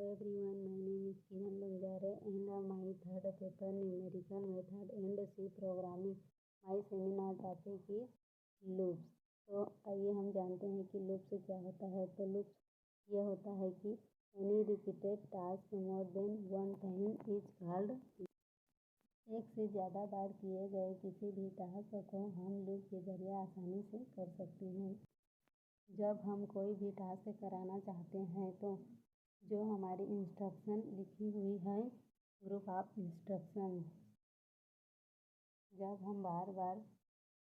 everyone, my name is Kiran Banjare and my third paper numerical method and C programming. My seminar topic is loops. तो आइए हम जानते हैं कि loops क्या होता है। तो लूप्स ये होता है कि any repeated task more than one time is called। एक से ज़्यादा बार किए गए किसी भी टास्क को हम लूप के जरिए आसानी से कर सकते हैं। जब हम कोई भी टास्क कराना चाहते हैं तो जो हमारी इंस्ट्रक्शन लिखी हुई है ग्रुप ऑफ इंस्ट्रक्शन, जब हम बार बार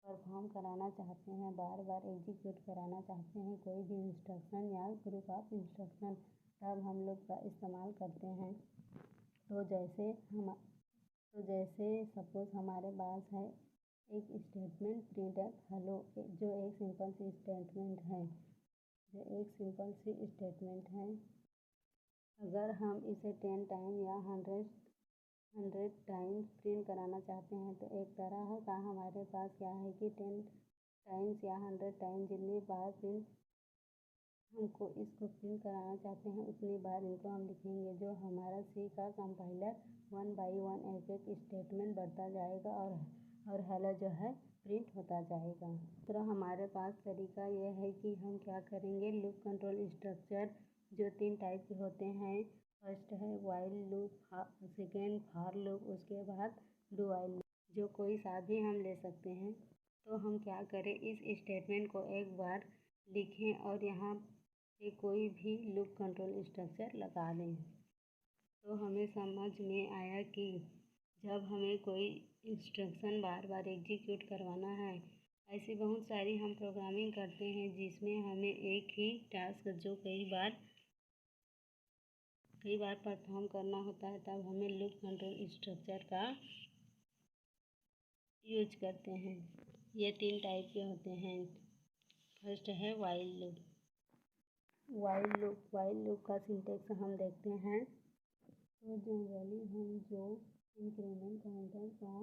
परफॉर्म कराना चाहते हैं, बार बार एग्जीक्यूट कराना चाहते हैं कोई भी इंस्ट्रक्शन या ग्रुप ऑफ इंस्ट्रक्शन, तब हम लोग का इस्तेमाल करते हैं। तो जैसे सपोज हमारे पास है एक स्टेटमेंट प्रिंटफ हेलो, जो एक सिंपल सी स्टेटमेंट है। अगर हम इसे 10 टाइम या 100 टाइम्स प्रिंट कराना चाहते हैं तो एक तरह का हमारे पास क्या है कि 10 टाइम्स या 100 टाइम्स जितनी बार हमको इसको प्रिंट कराना चाहते हैं उतनी बार इनको हम लिखेंगे। जो हमारा सी का कंपाइलर 1 बाई 1 एक स्टेटमेंट बढ़ता जाएगा और हेलो जो है प्रिंट होता जाएगा। तो हमारे पास तरीका यह है कि हम क्या करेंगे, लूप कंट्रोल स्ट्रक्चर जो 3 टाइप के होते हैं। फर्स्ट है while loop, second for loop, उसके बाद डू वाइल लूप, जो कोई सा भी हम ले सकते हैं। तो हम क्या करें, इस स्टेटमेंट को एक बार लिखें और यहाँ पे कोई भी लूप कंट्रोल स्ट्रक्चर लगा दें। तो हमें समझ में आया कि जब हमें कोई इंस्ट्रक्शन बार बार एग्जीक्यूट करवाना है, ऐसी बहुत सारी हम प्रोग्रामिंग करते हैं जिसमें हमें एक ही टास्क जो कई बार परफॉर्म करना होता है, तब हमें लूप कंट्रोल स्ट्रक्चर का यूज करते हैं। ये 3 टाइप के होते हैं। फर्स्ट है वाइल लूप। वाइल लूप का सिंटेक्स हम देखते हैं। तो जनरली हम जो इंक्रीमेंट काउंटर का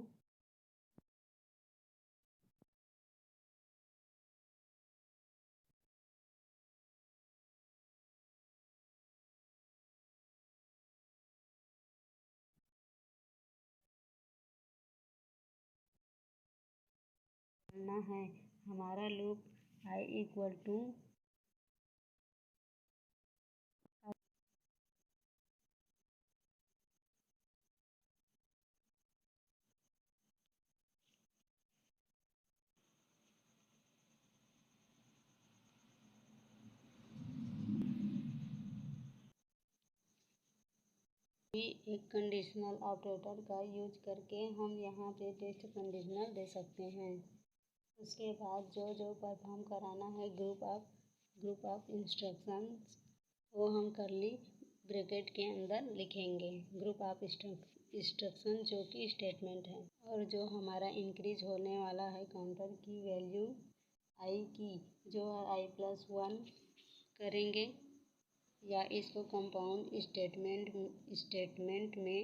करना है, हमारा लूप i इक्वल टू एक कंडीशनल ऑपरेटर का यूज करके हम यहाँ पे टेस्ट कंडीशनल दे सकते हैं। उसके बाद जो परफॉर्म कराना है ग्रुप ऑफ इंस्ट्रक्शंस, वो हम करली ब्रैकेट के अंदर लिखेंगे। ग्रुप ऑफ इंस्ट्रक्शन जो कि स्टेटमेंट है, और जो हमारा इंक्रीज होने वाला है काउंटर की वैल्यू आई की, जो i+1 करेंगे, या इसको कंपाउंड स्टेटमेंट में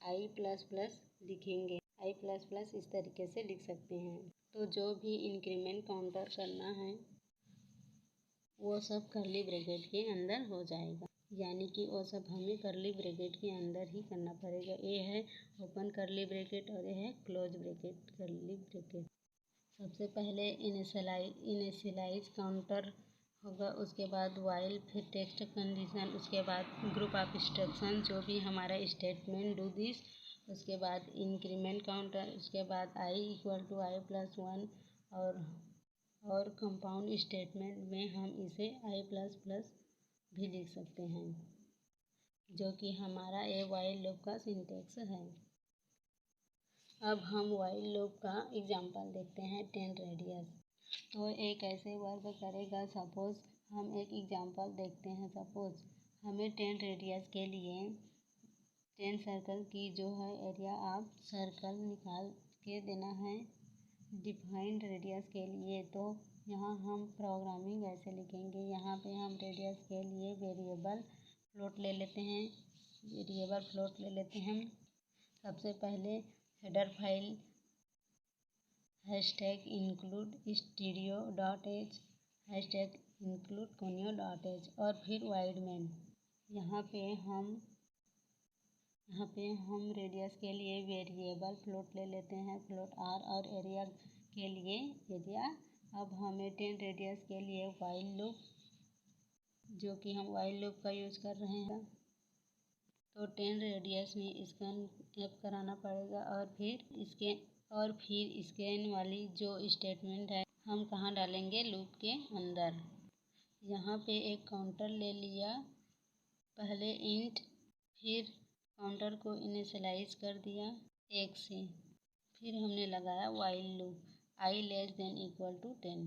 i++ लिखेंगे। i++ इस तरीके से लिख सकते हैं। तो जो भी इंक्रीमेंट काउंटर करना है वो सब करली ब्रैकेट के अंदर हो जाएगा, यानी कि वो सब हमें करली ब्रैकेट के अंदर ही करना पड़ेगा। ये है ओपन करली ब्रैकेट और ये है क्लोज ब्रैकेट करली ब्रैकेट। सबसे पहले इनिशियलाइज काउंटर होगा, उसके बाद वाइल, फिर टेक्स्ट कंडीशन, उसके बाद ग्रुप ऑफ इंस्ट्रक्शन जो भी हमारा स्टेटमेंट डू दिस, उसके बाद इंक्रीमेंट काउंटर, उसके बाद i इक्वल टू i+1, और कंपाउंड स्टेटमेंट में हम इसे i++ भी लिख सकते हैं, जो कि हमारा ये वाइल लूप का सिंटेक्स है। अब हम वाइल लूप का एग्जांपल देखते हैं, 10 रेडियस। तो एक ऐसे वर्क करेगा, सपोज हम एक एग्जांपल देखते हैं। सपोज हमें 10 रेडियस के लिए 10 सर्कल की जो है एरिया ऑफ सर्कल निकाल के देना है डिफाइंड रेडियस के लिए। तो यहाँ हम प्रोग्रामिंग ऐसे लिखेंगे, यहाँ पे हम रेडियस के लिए वेरिएबल फ्लोट ले लेते हैं। सबसे पहले header file #include stereo.h #include conio.h, और फिर वाइड मेन। यहाँ पे हम रेडियस के लिए वेरिएबल फ्लोट ले लेते हैं, फ्लोट आर, और एरिया के लिए एरिया। अब हमें 10 रेडियस के लिए वाइल लूप, जो कि हम वाइल लूप का यूज़ कर रहे हैं, तो 10 रेडियस में स्कैन एप कराना पड़ेगा, और फिर स्कैन वाली जो स्टेटमेंट है हम कहाँ डालेंगे, लूप के अंदर। यहाँ पे एक काउंटर ले लिया, पहले इंट, फिर काउंटर को इनिशियलाइज कर दिया 1 से, फिर हमने लगाया while loop i less than equal to 10।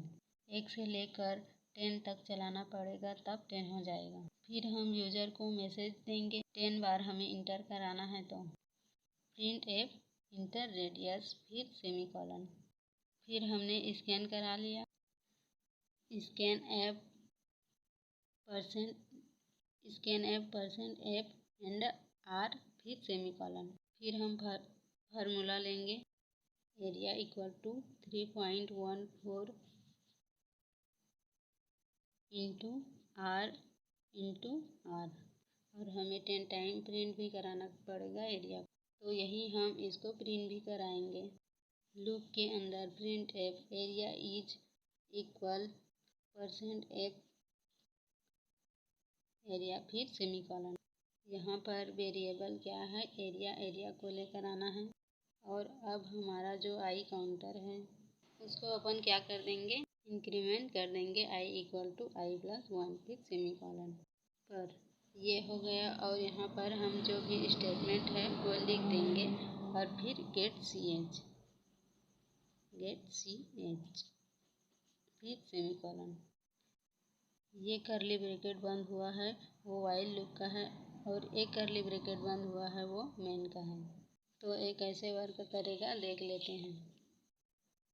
1 से लेकर 10 तक चलाना पड़ेगा, तब 10 हो जाएगा। फिर हम यूज़र को मैसेज देंगे, 10 बार हमें इंटर कराना है, तो प्रिंट एफ इंटर रेडियस, फिर सेमीकोलन। फिर हमने स्कैन करा लिया, scanf percent f and r, फिर सेमीकोलन। फिर हम फार्मूला लेंगे, area equal to 3.14 into r, और हमें 10 टाइम प्रिंट भी कराना पड़ेगा एरिया, तो यही हम इसको प्रिंट भी कराएंगे। लूप के अंदर print f area is equal percent f area, फिर सेमीकोलन। यहाँ पर वेरिएबल क्या है, एरिया को लेकर आना है। और अब हमारा जो आई काउंटर है उसको अपन क्या कर देंगे, इंक्रीमेंट कर देंगे, i equal to i plus 1, फिर सेमीकोलन पर। ये हो गया, और यहाँ पर हम जो भी स्टेटमेंट है वो लिख देंगे, और फिर गेट सी एच, फिर सेमीकोलन। ये करली ब्रैकेट बंद हुआ है वो वाइल लूप का है, और एक करली ब्रैकेट बंद हुआ है वो मेन का है। तो एक ऐसे वर्क करेगा, देख लेते हैं।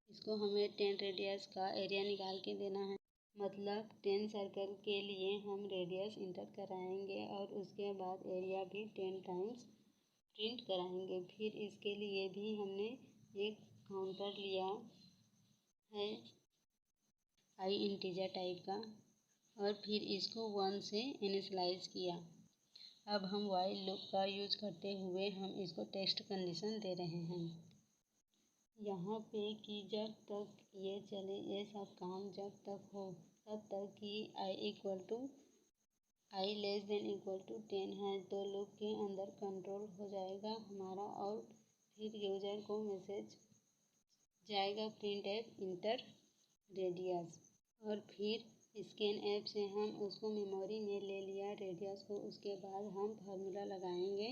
इसको हमें 10 रेडियस का एरिया निकाल के देना है, मतलब 10 सर्कल के लिए हम रेडियस इंटर कराएंगे, और उसके बाद एरिया भी 10 टाइम्स प्रिंट कराएंगे। फिर इसके लिए भी हमने एक काउंटर लिया है आई इंटीजर टाइप का, और फिर इसको 1 से इनिशियलाइज किया। अब हम वाइल लूप का यूज करते हुए हम इसको टेस्ट कंडीशन दे रहे हैं यहाँ पे, कि जब तक ये चले, ये सब काम जब तक हो, तब तक कि आई लेस देन इक्वल टू 10 है, तो लूप के अंदर कंट्रोल हो जाएगा हमारा, और फिर यूज़र को मैसेज जाएगा प्रिंट एफ इंटर रेडियस, और फिर स्कैन ऐप से हम उसको मेमोरी में ले लिया रेडियस को। उसके बाद हम फार्मूला लगाएंगे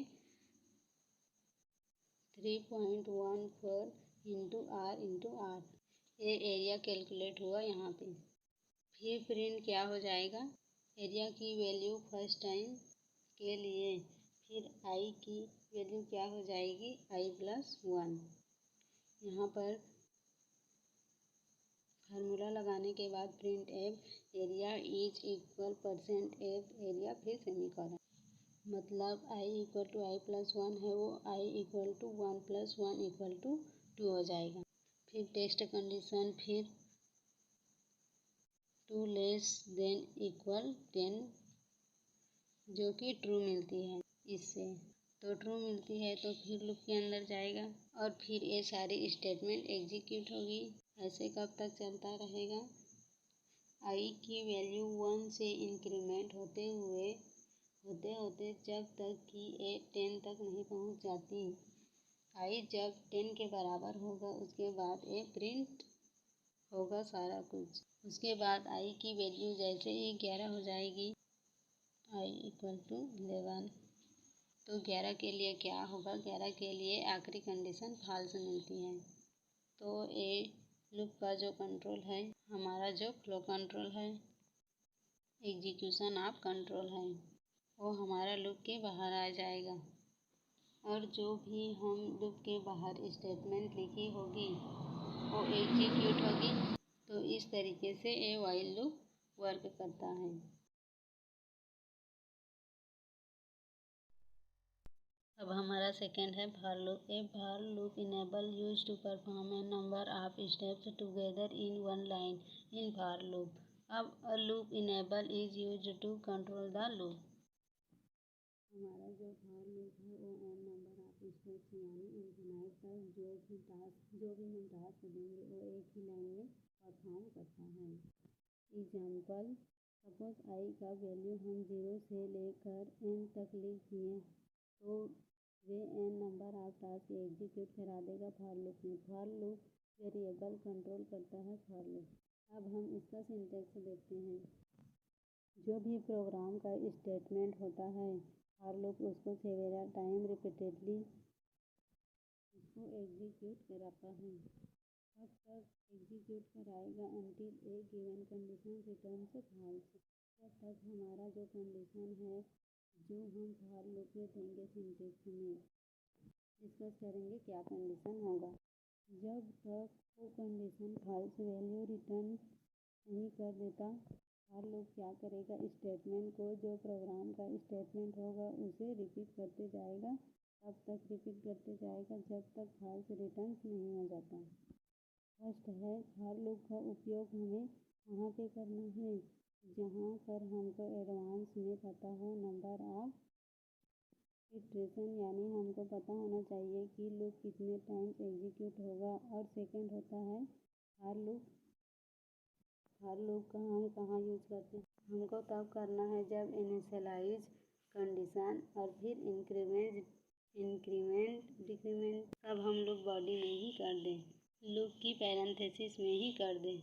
3.14 इंटू आर, ये एरिया कैलकुलेट हुआ यहाँ पे। फिर प्रिंट क्या हो जाएगा, एरिया की वैल्यू फर्स्ट टाइम के लिए, फिर आई की वैल्यू क्या हो जाएगी, आई प्लस 1। यहाँ पर फार्मूला लगाने के बाद print f area is equal percent f area, फिर सेमीकोलन, मतलब i equal to i plus 1 है, वो i equal to 1 plus 1 equal to 2 हो जाएगा। फिर टेस्ट कंडीशन, फिर 2 लेस देन इक्वल 10, जो कि ट्रू मिलती है इससे, तो ट्रू मिलती है तो फिर लूप के अंदर जाएगा, और फिर ये सारी स्टेटमेंट एग्जीक्यूट होगी। ऐसे कब तक चलता रहेगा, आई की वैल्यू 1 से इंक्रीमेंट होते होते जब तक कि ये 10 तक नहीं पहुंच जाती। आई जब 10 के बराबर होगा, उसके बाद ये प्रिंट होगा सारा कुछ। उसके बाद आई की वैल्यू जैसे ही 11 हो जाएगी, आई इक्वल टू 11, तो 11 के लिए क्या होगा, 11 के लिए आखिरी कंडीशन फॉल्स मिलती है। तो ये लूप का जो कंट्रोल है, हमारा जो फ्लो कंट्रोल है, एग्जीक्यूशन ऑफ कंट्रोल है, वो हमारा लूप के बाहर आ जाएगा, और जो भी हम लूप के बाहर स्टेटमेंट लिखी होगी वो एग्जीक्यूट होगी। तो इस तरीके से ये वाइल लूप वर्क करता है। अब हमारा सेकेंड है for loop. A for loop enable use to perform a number of steps together in one line in for loop. अब a loop enable is use to control the loop. For loop है वो n number of steps यानी infinite तक जो भी हम task देंगे वो एक ही लाइन में परफॉर्म करता है। एग्जाम्पल, सपोज आई का वैल्यू हम 0 से लेकर n तक लिख दिए तो वे n number of task execute करा देगा फॉर लूप में। फॉर लूप वेरिएबल कंट्रोल करता है फॉर लूप। अब हम इसका सिंटैक्स देखते हैं। जो भी प्रोग्राम का स्टेटमेंट होता है फॉर लूप उसको सेवेरल टाइम रिपीटेडली उसको एग्जीक्यूट कराता है। तब तक एग्जीक्यूट कराएगा अंटिल ए गिवन कंडीशन रिटर्न्स फॉल्स। तब तक हमारा जो कंडीशन है जो हम फॉर लूप में देंगे सिंटैक्स में डिस्कस करेंगे क्या कंडीशन होगा। जब तक वो कंडीशन फॉल्स वैल्यू रिटर्न नहीं कर देता फॉर लूप क्या करेगा, स्टेटमेंट को जो प्रोग्राम का स्टेटमेंट होगा उसे रिपीट करते जाएगा। तब तक रिपीट करते जाएगा जब तक फॉल्स रिटर्न नहीं हो जाता। फर्स्ट है फॉर लूप का उपयोग हमें वहाँ पे करना है जहाँ पर हमको एडवांस में पता हो नंबर ऑफ इटरेशन, यानी हमको पता होना चाहिए कि लूप कितने टाइम्स एग्जीक्यूट होगा। और सेकंड होता है फॉर लूप। फॉर लूप का हम कहाँ यूज करते हैं, हमको तब करना है जब इनिशियलाइज कंडीशन और फिर इंक्रीमेंट डिक्रीमेंट तब हम लोग बॉडी में ही कर दें, लूप की पैरेंथेसिस में ही कर दें,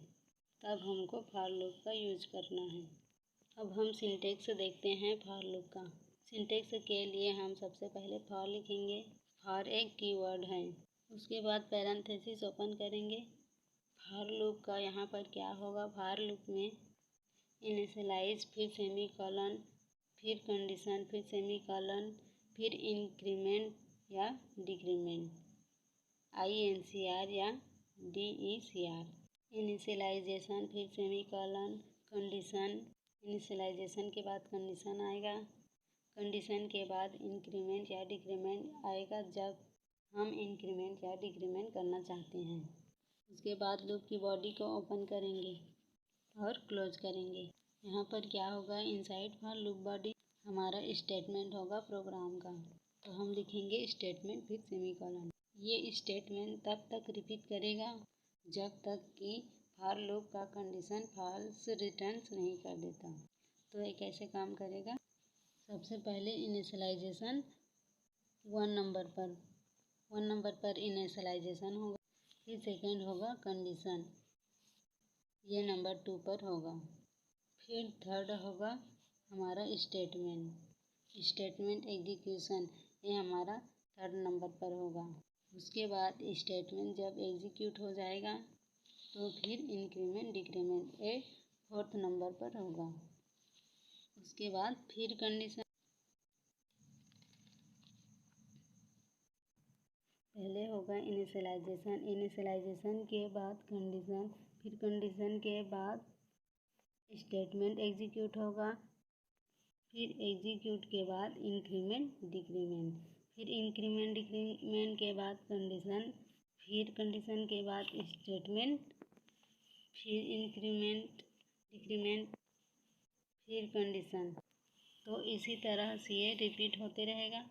तब हमको फॉर लूप का यूज करना है। अब हम सिंटैक्स देखते हैं फॉर लूप का। सिंटैक्स के लिए हम सबसे पहले फॉर लिखेंगे। फॉर एक कीवर्ड है, उसके बाद पैरेंथेसिस ओपन करेंगे। फॉर लूप का यहाँ पर क्या होगा, फॉर लूप में इनिशियलाइज फिर सेमीकोलन फिर कंडीशन फिर सेमीकोलन फिर इंक्रीमेंट या डिक्रीमेंट INCR या DECR। इनिशियलाइजेशन फिर सेमीकोलन कंडीशन, इनिशियलाइजेशन के बाद कंडीशन आएगा, कंडीशन के बाद इंक्रीमेंट या डिक्रीमेंट आएगा जब हम इंक्रीमेंट या डिक्रीमेंट करना चाहते हैं। उसके बाद लूप की बॉडी को ओपन करेंगे और क्लोज करेंगे। यहाँ पर क्या होगा, इनसाइड फॉर लूप बॉडी हमारा स्टेटमेंट होगा प्रोग्राम का, तो हम लिखेंगे स्टेटमेंट फिर सेमीकोलन। ये स्टेटमेंट तब तक रिपीट करेगा जब तक कि फॉर लूप का कंडीशन फॉल्स रिटर्न्स नहीं कर देता। तो ये कैसे काम करेगा, सबसे पहले इनिशियलाइजेशन 1 नंबर पर इनिशियलाइजेशन होगा, फिर सेकंड होगा कंडीशन, ये नंबर 2 पर होगा, फिर थर्ड होगा हमारा स्टेटमेंट एग्जीक्यूशन, ये हमारा थर्ड नंबर पर होगा। उसके बाद स्टेटमेंट जब एग्जीक्यूट हो जाएगा तो फिर इंक्रीमेंट डिक्रीमेंट ये फोर्थ नंबर पर होगा। उसके बाद फिर कंडीशन, पहले होगा इनिशियलाइजेशन के बाद कंडीशन, फिर कंडीशन के बाद स्टेटमेंट एग्जीक्यूट होगा, फिर एग्जीक्यूट के बाद इंक्रीमेंट डिक्रीमेंट, फिर इंक्रीमेंट डिक्रीमेंट के बाद कंडीशन, फिर कंडीशन के बाद स्टेटमेंट, फिर इंक्रीमेंट डिक्रीमेंट, फिर कंडीशन। तो इसी तरह से ये रिपीट होते रहेगा,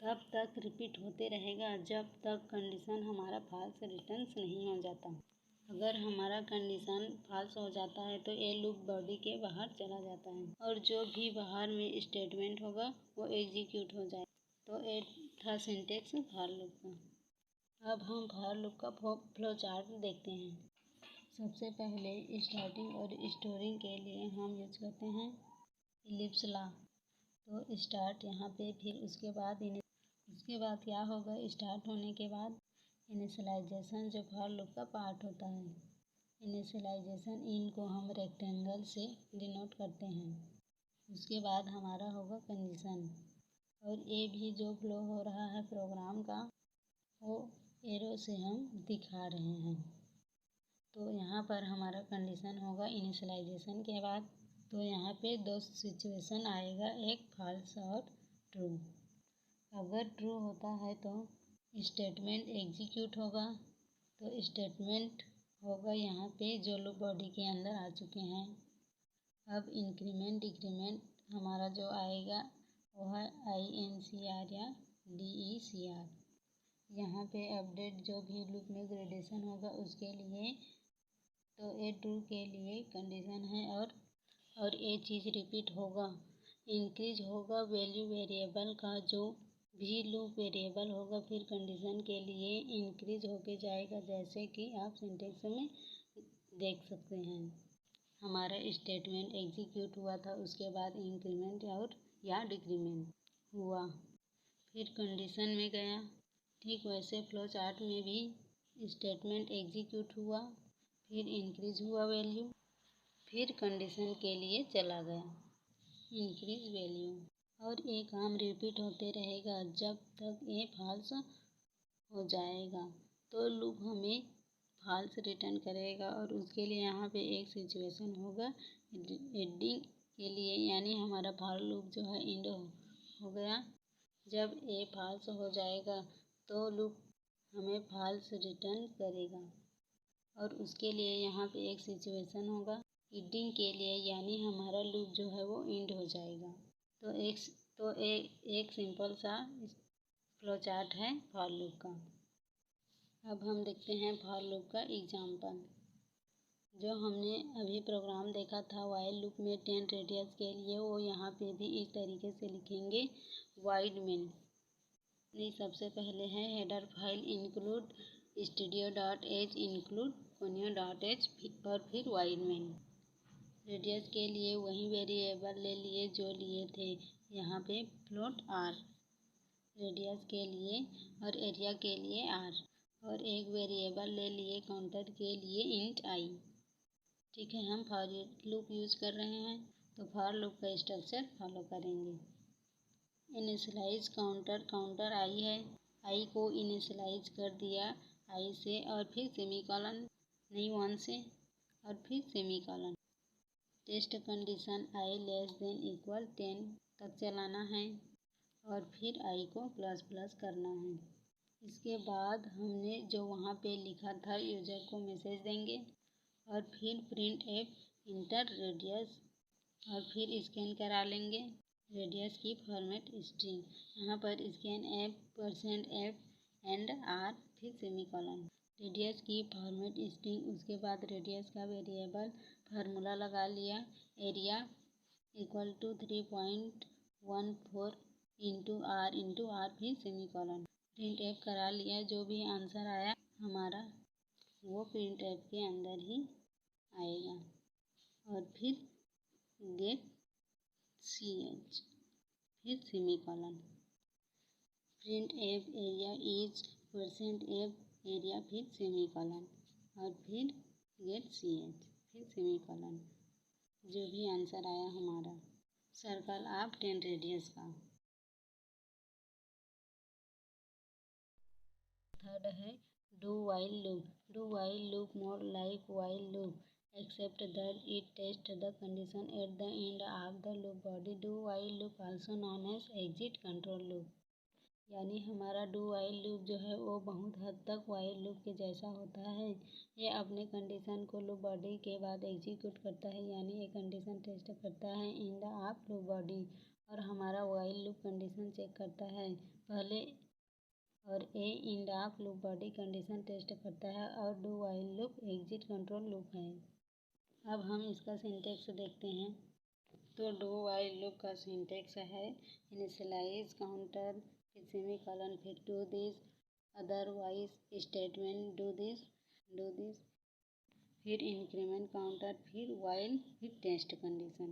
तब तक रिपीट होते रहेगा जब तक कंडीशन हमारा फॉल्स रिटर्न्स नहीं हो जाता। अगर हमारा कंडीशन फॉल्स हो जाता है तो ये लूप बॉडी के बाहर चला जाता है और जो भी बाहर में स्टेटमेंट होगा वो एग्जीक्यूट हो जाए। तो ये था सिंटैक्स फॉर लूप का। अब हम फॉर लूप का फ्लो चार्ट देखते हैं। सबसे पहले स्टार्टिंग और स्टोरिंग के लिए हम यूज करते हैं इलिप्स लॉ। तो स्टार्ट यहाँ पे, फिर उसके बाद क्या होगा, स्टार्ट होने के बाद इनिशियलाइजेशन जो फॉर लूप का पार्ट होता है, इनिशियलाइजेशन इन को हम रेक्टेंगल से डिनोट करते हैं। उसके बाद हमारा होगा कंडीशन, और ये भी जो फ्लो हो रहा है प्रोग्राम का वो एरो से हम दिखा रहे हैं। तो यहाँ पर हमारा कंडीशन होगा इनिशियलाइजेशन के बाद। तो यहाँ पे दो सिचुएशन आएगा, एक फॉल्स और ट्रू। अगर ट्रू होता है तो स्टेटमेंट एग्जीक्यूट होगा, तो स्टेटमेंट होगा यहाँ पे जो लूप बॉडी के अंदर आ चुके हैं। अब इंक्रीमेंट डिक्रीमेंट हमारा जो आएगा वो है INCR या DECR। यहाँ पे अपडेट जो भी लूप में ग्रेडेशन होगा उसके लिए, तो ए ट्रू के लिए कंडीशन है और ये चीज़ रिपीट होगा। इंक्रीज होगा वैल्यू वेरिएबल का, जो भी लूप वेरिएबल होगा फिर कंडीशन के लिए इंक्रीज होके जाएगा, जैसे कि आप सिंटेक्स में देख सकते हैं। हमारा स्टेटमेंट एग्जीक्यूट हुआ था, उसके बाद इंक्रीमेंट और या डिक्रीमेंट हुआ, फिर कंडीशन में गया। ठीक वैसे फ्लो चार्ट में भी स्टेटमेंट एग्जीक्यूट हुआ, फिर इंक्रीज हुआ वैल्यू, फिर कंडीशन के लिए चला गया इंक्रीज वैल्यू, और ये काम रिपीट होते रहेगा जब तक ये फॉल्स हो जाएगा तो लूप हमें फॉल्स रिटर्न करेगा। और उसके लिए यहाँ पे एक सिचुएशन होगा एंडिंग के लिए, यानी हमारा फॉर लूप जो है एंड हो गया। जब ये फॉल्स हो जाएगा तो लूप हमें फॉल्स रिटर्न करेगा, और उसके लिए यहाँ पे एक सिचुएशन होगा एंडिंग के लिए, यानी हमारा लूप जो है वो एंड हो जाएगा। तो एक सिंपल सा फ्लो चार्ट है फॉर लूप का। अब हम देखते हैं फॉर लूप का एग्जांपल। जो हमने अभी प्रोग्राम देखा था वाइल लूप में 10 रेडियस के लिए, वो यहाँ पे भी इस तरीके से लिखेंगे। वाइड मेन सबसे पहले है header file include studio.h include conio.h और फिर वाइड मेन। रेडियस के लिए वही वेरिएबल ले लिए जो लिए थे यहाँ पे फ्लोट r रेडियस के लिए, और एरिया के लिए r, और एक वेरिएबल ले लिए काउंटर के लिए इंट i। ठीक है, हम फॉर लूप यूज कर रहे हैं तो फॉर लूप का स्ट्रक्चर फॉलो करेंगे। इनिशियलाइज काउंटर आई है, आई को इनिशियलाइज कर दिया आई से, और फिर सेमीकोलन नहीं 1 से, और फिर सेमीकोलन। टेस्ट कंडीशन आई लेस देन इक्वल 10 तक चलाना है, और फिर आई को प्लस प्लस करना है। इसके बाद हमने जो वहाँ पे लिखा था यूज़र को मैसेज देंगे, और फिर प्रिंट एफ इंटर रेडियस, और फिर स्कैन करा लेंगे रेडियस की फॉर्मेट स्ट्रिंग। यहाँ पर scanf %f and r, फिर सेमीकोलन। रेडियस की फॉर्मेट स्ट्रिंग, उसके बाद रेडियस का वेरिएबल फार्मूला लगा लिया, area equal to 3.14 into r फिर सेमीकोलन। प्रिंट एफ करा लिया, जो भी आंसर आया हमारा वो प्रिंट एफ के अंदर ही आएगा, और फिर गेट ch फिर semicolon. Print f area is %f area फिर सेमीकोलन, और फिर गेट ch फिर सेमीकोलन। जो भी आंसर आया हमारा। सर्कल ऑफ 10 रेडियस का। थर्ड है do while loop. Do while loop more like while loop except that it tests the condition at the end of the loop body. Do while loop also known as exit control loop। यानी हमारा do while loop जो है वो बहुत हद तक while loop के जैसा होता है। ये अपने कंडीशन को लूप बॉडी के बाद एग्जीक्यूट करता है, यानी ये कंडीशन टेस्ट करता है in the of loop body, और हमारा वाइल लूप कंडीशन चेक करता है पहले, और a in of loop body condition test करता है, और do while loop exit control loop है। अब हम इसका सिंटेक्स देखते हैं। तो डू वाइल लूप का सिंटेक्स है इनिशियलाइज काउंटर, फिर सेमीकोलन, फिर do this otherwise statement, do this फिर इंक्रीमेंट काउंटर, फिर वाइल, फिर टेस्ट कंडीशन।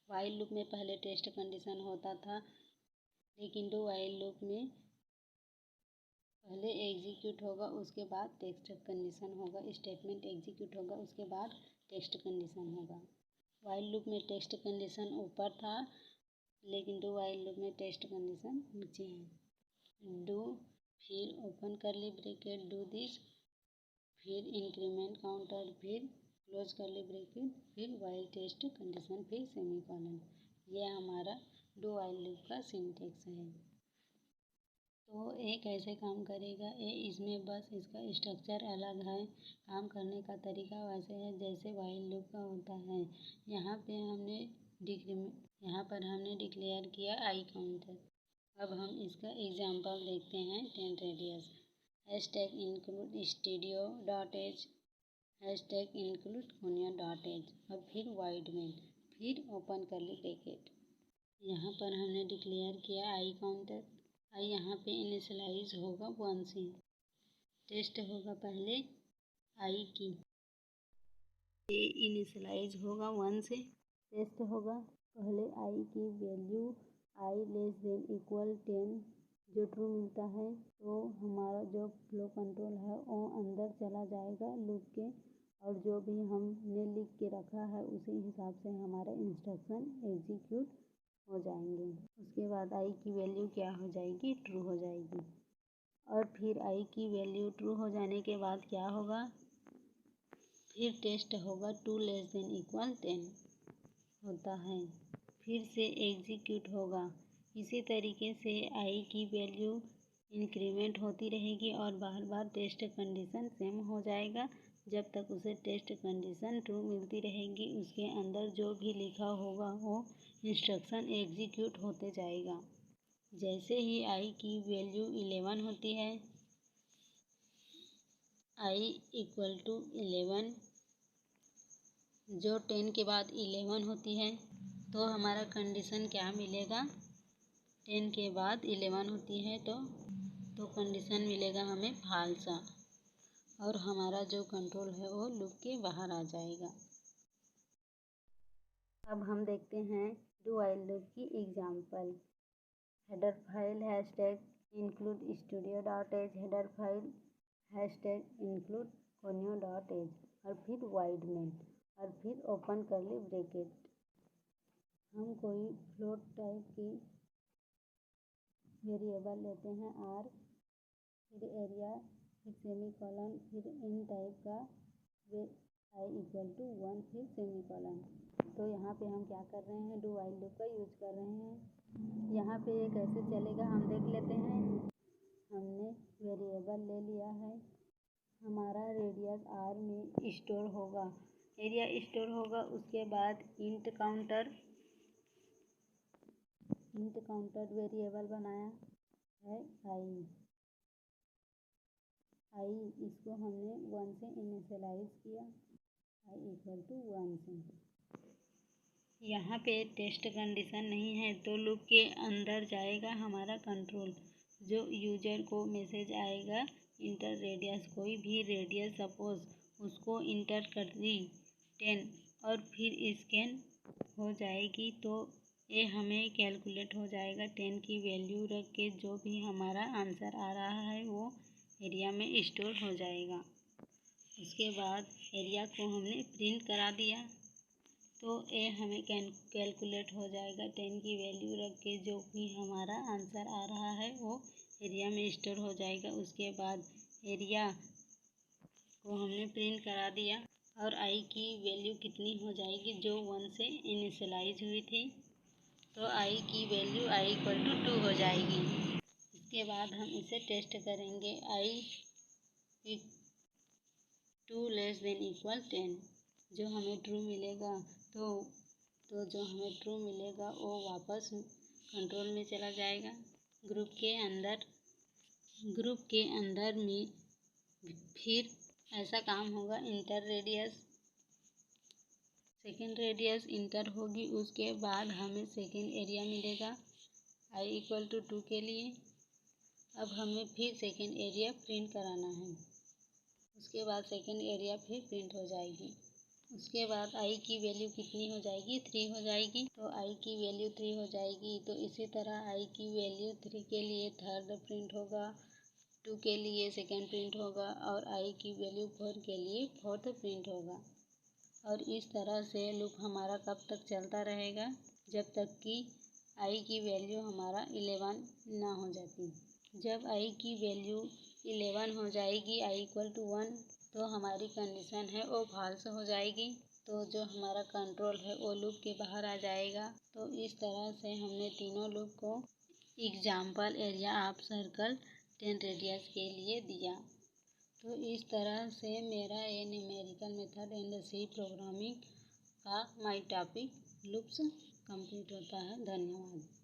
वाइल लूप में पहले टेस्ट कंडीशन होता था, लेकिन डू वाइल लूप में पहले एग्जीक्यूट होगा, उसके बाद टेस्ट कंडीशन होगा। स्टेटमेंट एग्जीक्यूट होगा, उसके बाद टेस्ट कंडीशन होगा। वाइल लूप में टेस्ट कंडीशन ऊपर था, लेकिन डू वाइल लूप में टेस्ट कंडीशन नीचे है। डू फिर open curly bracket do this, फिर इंक्रीमेंट काउंटर, फिर क्लोज करली ब्रैकेट, फिर वाइल टेस्ट कंडीशन, फिर सेमीकोलन। ये हमारा डू वाइल लूप का सिंटेक्स है। तो ये कैसे काम करेगा, ये इसमें बस इसका स्ट्रक्चर अलग है, काम करने का तरीका वैसे है जैसे वाइल लूप का होता है। यहाँ पे हमने यहाँ पर हमने डिक्लेयर किया आई काउंटर। अब हम इसका एग्जाम्पल देखते हैं। 10 radius hashtag include studio dot h hashtag include conio dot h और फिर वाइड मेन फिर ओपन करली ब्रैकेट। यहाँ पर हमने डिक्लेयर किया आई काउंटर। आई यहाँ पे इनिशियलाइज होगा 1 से। टेस्ट होगा पहले आई की इनिशियलाइज होगा 1 से। टेस्ट होगा पहले आई की वैल्यू आई लेस देन इक्वल 10 जो ट्रू मिलता है तो हमारा जो फ्लो कंट्रोल है वो अंदर चला जाएगा लूप के, और जो भी हमने लिख के रखा है उसी हिसाब से हमारा इंस्ट्रक्शन एग्जीक्यूट हो जाएंगे। उसके बाद आई की वैल्यू क्या हो जाएगी, ट्रू हो जाएगी। और फिर आई की वैल्यू ट्रू हो जाने के बाद क्या होगा, फिर टेस्ट होगा 2 लेस देन इक्वल 10 होता है, फिर से एग्जीक्यूट होगा। इसी तरीके से आई की वैल्यू इंक्रीमेंट होती रहेगी और बार बार टेस्ट कंडीशन सेम हो जाएगा जब तक उसे टेस्ट कंडीशन ट्रू मिलती रहेगी। उसके अंदर जो भी लिखा होगा वो इंस्ट्रक्शन एग्जीक्यूट होते जाएगा। जैसे ही आई की वैल्यू 11 होती है, आई इक्वल टू 11 जो 10 के बाद 11 होती है तो हमारा कंडीशन क्या मिलेगा, 10 के बाद 11 होती है तो कंडीशन मिलेगा हमें फाल्सा और हमारा जो कंट्रोल है वो लूप के बाहर आ जाएगा। अब हम देखते हैं डू व्हाइल लूप की example. Header file hashtag include studio dot h header file hashtag include conio dot h और फिर वाइड मेन और फिर ओपन करली ब्रैकेट। हम कोई फ्लोट टाइप की वेरिएबल लेते हैं आर, फिर एरिया, फिर सेमीकोलन, फिर इन टाइप का आई इक्वल टू 1 फिर सेमीकोलन। तो यहाँ पे हम क्या कर रहे हैं, डू व्हाइल लूप का यूज कर रहे हैं। यहाँ पे ये कैसे चलेगा हम देख लेते हैं। हमने वेरिएबल ले लिया है, हमारा रेडियस आर में स्टोर होगा, एरिया स्टोर होगा। उसके बाद इंट काउंटर वेरिएबल बनाया है आई इसको हमने 1 से इनिशियलाइज किया, आई इक्वल टू 1 से। यहाँ पे टेस्ट कंडीशन नहीं है तो लूप के अंदर जाएगा हमारा कंट्रोल। जो यूजर को मैसेज आएगा इंटर रेडियस, कोई भी रेडियस सपोज उसको इंटर कर दी 10 और फिर स्कैन हो जाएगी तो ये हमें कैलकुलेट हो जाएगा 10 की वैल्यू रख के जो भी हमारा आंसर आ रहा है वो एरिया में स्टोर हो जाएगा। उसके बाद एरिया को हमने प्रिंट करा दिया तो ये हमें कैलकुलेट हो जाएगा 10 की वैल्यू रख के जो भी हमारा आंसर आ रहा है वो एरिया में स्टोर हो जाएगा। उसके बाद एरिया को हमने प्रिंट करा दिया और आई की वैल्यू कितनी हो जाएगी, जो 1 से इनिशियलाइज हुई थी तो आई की वैल्यू आई इक्वल टू 2 हो जाएगी। इसके बाद हम इसे टेस्ट करेंगे, आई 2 लेस देन इक्वल 10 जो हमें ट्रू मिलेगा तो जो हमें ट्रू मिलेगा वो वापस कंट्रोल में चला जाएगा। ग्रुप के अंदर में फिर ऐसा काम होगा, inter radius second radius inter होगी। उसके बाद हमें सेकेंड एरिया मिलेगा आई इक्वल टू 2 के लिए। अब हमें फिर सेकेंड एरिया प्रिंट कराना है, उसके बाद सेकेंड एरिया फिर प्रिंट हो जाएगी। उसके बाद आई की वैल्यू कितनी हो जाएगी, 3 हो जाएगी। तो आई की वैल्यू 3 हो जाएगी। तो इसी तरह आई की वैल्यू 3 के लिए थर्ड प्रिंट होगा, 2 के लिए सेकेंड प्रिंट होगा और आई की वैल्यू 4 के लिए फोर्थ प्रिंट होगा। और इस तरह से लूप हमारा कब तक चलता रहेगा, जब तक कि आई की वैल्यू हमारा 11 ना हो जाती। जब आई की वैल्यू 11 हो जाएगी, आई इक्वल टू 1, तो हमारी कंडीशन है वो फॉल्स हो जाएगी। तो जो हमारा कंट्रोल है वो लूप के बाहर आ जाएगा। तो इस तरह से हमने तीनों लूप को example area of circle 10 radius के लिए दिया। तो इस तरह से मेरा ये numerical method and C programming का माय टॉपिक लूप्स कंप्लीट होता है। धन्यवाद।